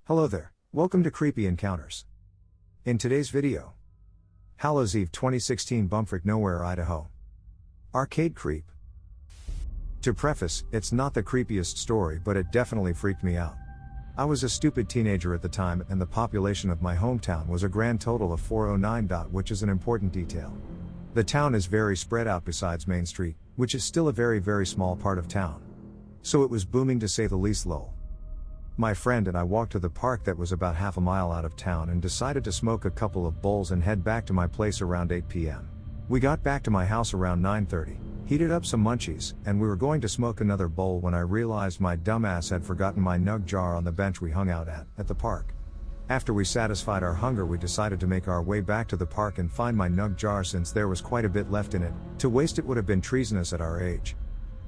Hello there, welcome to Creepy Encounters. In today's video, Hallows Eve 2016 Bumfrick Nowhere, Idaho. Arcade creep. To preface, it's not the creepiest story, but it definitely freaked me out. I was a stupid teenager at the time, and the population of my hometown was a grand total of 409. Which is an important detail. The town is very spread out besides Main Street, which is still a very small part of town. So it was booming to say the least. Lol. My friend and I walked to the park that was about half a mile out of town and decided to smoke a couple of bowls and head back to my place around 8 p.m. We got back to my house around 9:30, heated up some munchies, and we were going to smoke another bowl when I realized my dumbass had forgotten my nug jar on the bench we hung out at the park. After we satisfied our hunger, we decided to make our way back to the park and find my nug jar since there was quite a bit left in it. To waste it would have been treasonous at our age.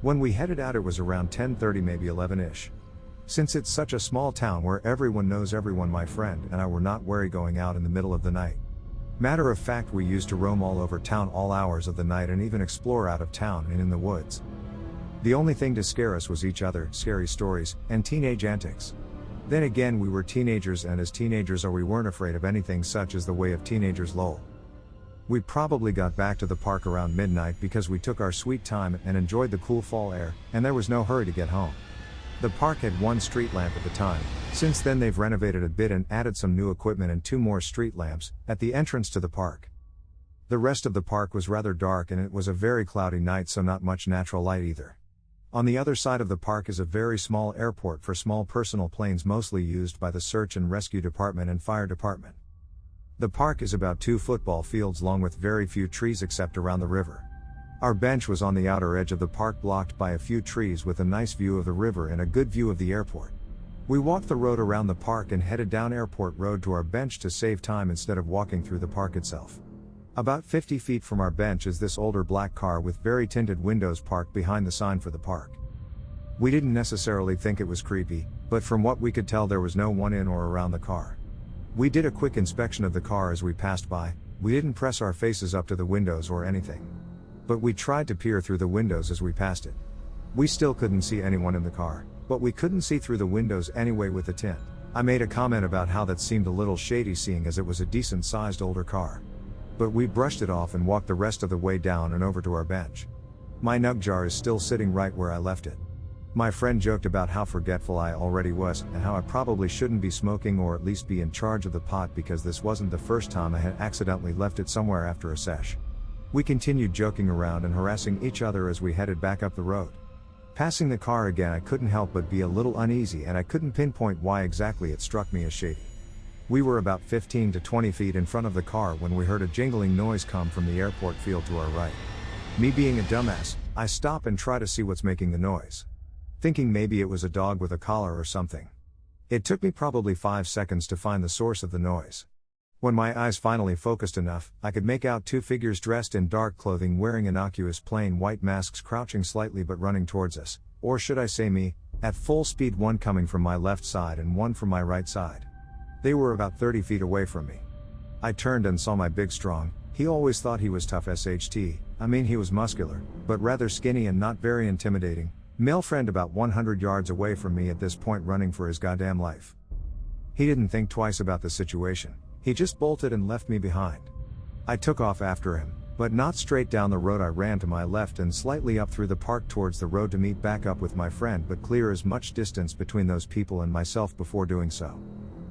When we headed out it was around 10:30, maybe 11ish. Since it's such a small town where everyone knows everyone, my friend and I were not wary going out in the middle of the night. Matter of fact, we used to roam all over town all hours of the night and even explore out of town and in the woods. The only thing to scare us was each other, scary stories, and teenage antics. Then again, we were teenagers, and as teenagers we weren't afraid of anything such as the way of teenagers. Lol. We probably got back to the park around midnight because we took our sweet time and enjoyed the cool fall air, and there was no hurry to get home. The park had one street lamp at the time. Since then they've renovated a bit and added some new equipment and 2 more street lamps at the entrance to the park. The rest of the park was rather dark and it was a very cloudy night, so not much natural light either. On the other side of the park is a very small airport for small personal planes, mostly used by the search and rescue department and fire department. The park is about 2 football fields long with very few trees except around the river. Our bench was on the outer edge of the park, blocked by a few trees with a nice view of the river and a good view of the airport. We walked the road around the park and headed down Airport Road to our bench to save time instead of walking through the park itself. About 50 feet from our bench is this older black car with very tinted windows parked behind the sign for the park. We didn't necessarily think it was creepy, but from what we could tell there was no one in or around the car. We did a quick inspection of the car as we passed by. We didn't press our faces up to the windows or anything, but we tried to peer through the windows as we passed it. We still couldn't see anyone in the car, but we couldn't see through the windows anyway with the tint. I made a comment about how that seemed a little shady seeing as it was a decent sized older car. But we brushed it off and walked the rest of the way down and over to our bench. My nug jar is still sitting right where I left it. My friend joked about how forgetful I already was and how I probably shouldn't be smoking or at least be in charge of the pot because this wasn't the first time I had accidentally left it somewhere after a sesh. We continued joking around and harassing each other as we headed back up the road. Passing the car again, I couldn't help but be a little uneasy, and I couldn't pinpoint why exactly it struck me as shady. We were about 15 to 20 feet in front of the car when we heard a jingling noise come from the airport field to our right. Me being a dumbass, I stop and try to see what's making the noise, thinking maybe it was a dog with a collar or something. It took me probably 5 seconds to find the source of the noise. When my eyes finally focused enough, I could make out 2 figures dressed in dark clothing wearing innocuous plain white masks crouching slightly but running towards us, or should I say me, at full speed, one coming from my left side and one from my right side. They were about 30 feet away from me. I turned and saw my big strong, he always thought he was tough I mean he was muscular, but rather skinny and not very intimidating, male friend about 100 yards away from me at this point running for his goddamn life. He didn't think twice about the situation. He just bolted and left me behind. I took off after him, but not straight down the road. I ran to my left and slightly up through the park towards the road to meet back up with my friend, but clear as much distance between those people and myself before doing so.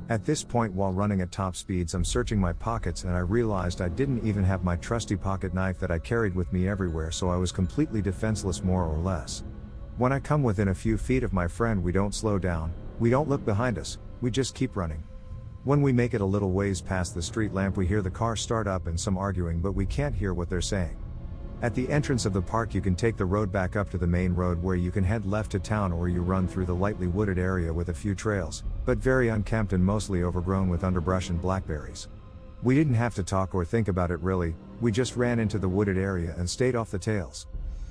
At this point, while running at top speeds, I'm searching my pockets and I realized I didn't even have my trusty pocket knife that I carried with me everywhere, so I was completely defenseless more or less. When I come within a few feet of my friend, we don't slow down, we don't look behind us, we just keep running. When we make it a little ways past the street lamp, we hear the car start up and some arguing, but we can't hear what they're saying. At the entrance of the park you can take the road back up to the main road where you can head left to town, or you run through the lightly wooded area with a few trails, but very unkempt and mostly overgrown with underbrush and blackberries. We didn't have to talk or think about it really, we just ran into the wooded area and stayed off the tails.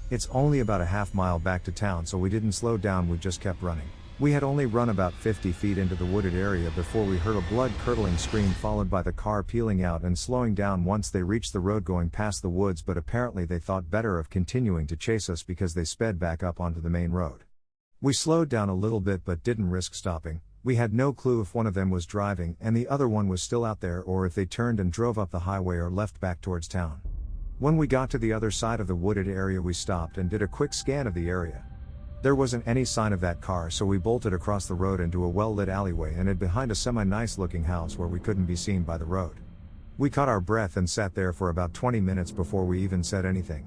It's only about a half mile back to town, so we didn't slow down, we just kept running. We had only run about 50 feet into the wooded area before we heard a blood-curdling scream, followed by the car peeling out and slowing down once they reached the road going past the woods, but apparently they thought better of continuing to chase us because they sped back up onto the main road. We slowed down a little bit but didn't risk stopping. We had no clue if one of them was driving and the other one was still out there, or if they turned and drove up the highway or left back towards town. When we got to the other side of the wooded area, we stopped and did a quick scan of the area. There wasn't any sign of that car, so we bolted across the road into a well-lit alleyway and hid behind a semi-nice looking house where we couldn't be seen by the road. We caught our breath and sat there for about 20 minutes before we even said anything.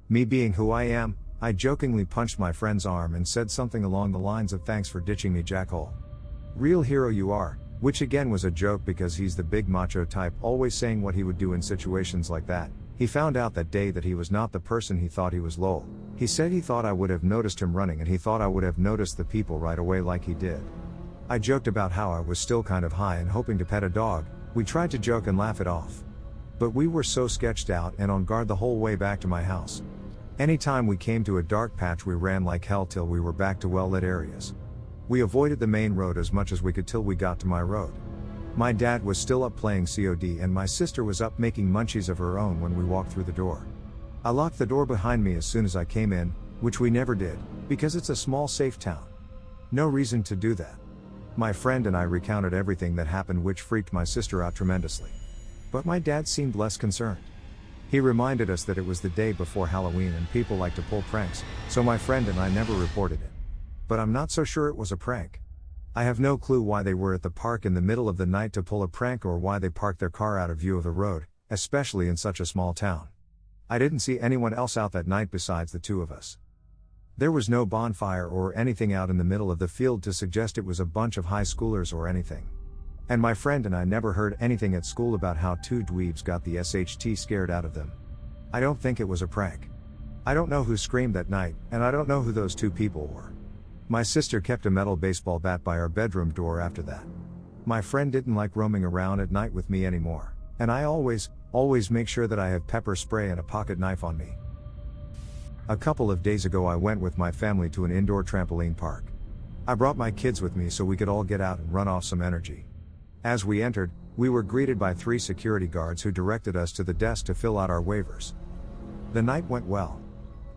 Me being who I am, I jokingly punched my friend's arm and said something along the lines of "Thanks for ditching me, jackhole. Real hero you are," which again was a joke because he's the big macho type, always saying what he would do in situations like that. He found out that day that he was not the person he thought he was. Lol. He said he thought I would have noticed him running, and he thought I would have noticed the people right away like he did. I joked about how I was still kind of high and hoping to pet a dog. We tried to joke and laugh it off. But we were so sketched out and on guard the whole way back to my house. Anytime we came to a dark patch, we ran like hell till we were back to well-lit areas. We avoided the main road as much as we could till we got to my road. My dad was still up playing COD and my sister was up making munchies of her own when we walked through the door. I locked the door behind me as soon as I came in, which we never did, because it's a small safe town. No reason to do that. My friend and I recounted everything that happened, which freaked my sister out tremendously. But my dad seemed less concerned. He reminded us that it was the day before Halloween and people like to pull pranks, so my friend and I never reported it. But I'm not so sure it was a prank. I have no clue why they were at the park in the middle of the night to pull a prank, or why they parked their car out of view of the road, especially in such a small town. I didn't see anyone else out that night besides the two of us. There was no bonfire or anything out in the middle of the field to suggest it was a bunch of high schoolers or anything. And my friend and I never heard anything at school about how two dweebs got the SHT scared out of them. I don't think it was a prank. I don't know who screamed that night, and I don't know who those two people were. My sister kept a metal baseball bat by our bedroom door after that. My friend didn't like roaming around at night with me anymore, and I always make sure that I have pepper spray and a pocket knife on me. A couple of days ago I went with my family to an indoor trampoline park. I brought my kids with me so we could all get out and run off some energy. As we entered, we were greeted by 3 security guards who directed us to the desk to fill out our waivers. The night went well.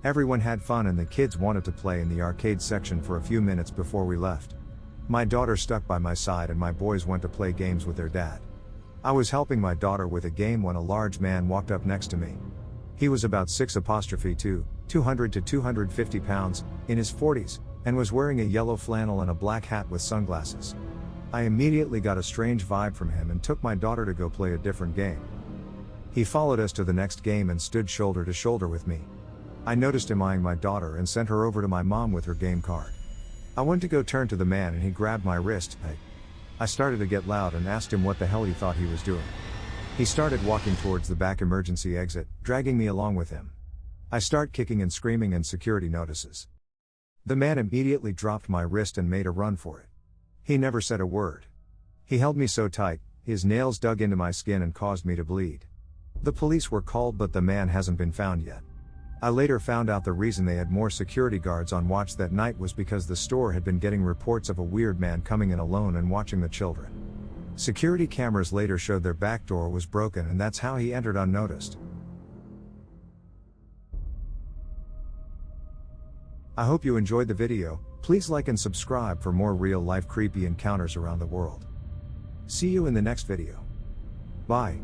Everyone had fun and the kids wanted to play in the arcade section for a few minutes before we left. My daughter stuck by my side and my boys went to play games with their dad. I was helping my daughter with a game when a large man walked up next to me. He was about 6'2", 200 to 250 pounds, in his 40s, and was wearing a yellow flannel and a black hat with sunglasses. I immediately got a strange vibe from him and took my daughter to go play a different game. He followed us to the next game and stood shoulder to shoulder with me. I noticed him eyeing my daughter and sent her over to my mom with her game card. I went to go turn to the man and he grabbed my wrist. I started to get loud and asked him what the hell he thought he was doing. He started walking towards the back emergency exit, dragging me along with him. I start kicking and screaming and security notices. The man immediately dropped my wrist and made a run for it. He never said a word. He held me so tight, his nails dug into my skin and caused me to bleed. The police were called, but the man hasn't been found yet. I later found out the reason they had more security guards on watch that night was because the store had been getting reports of a weird man coming in alone and watching the children. Security cameras later showed their back door was broken and that's how he entered unnoticed. I hope you enjoyed the video. Please like and subscribe for more real-life creepy encounters around the world. See you in the next video. Bye.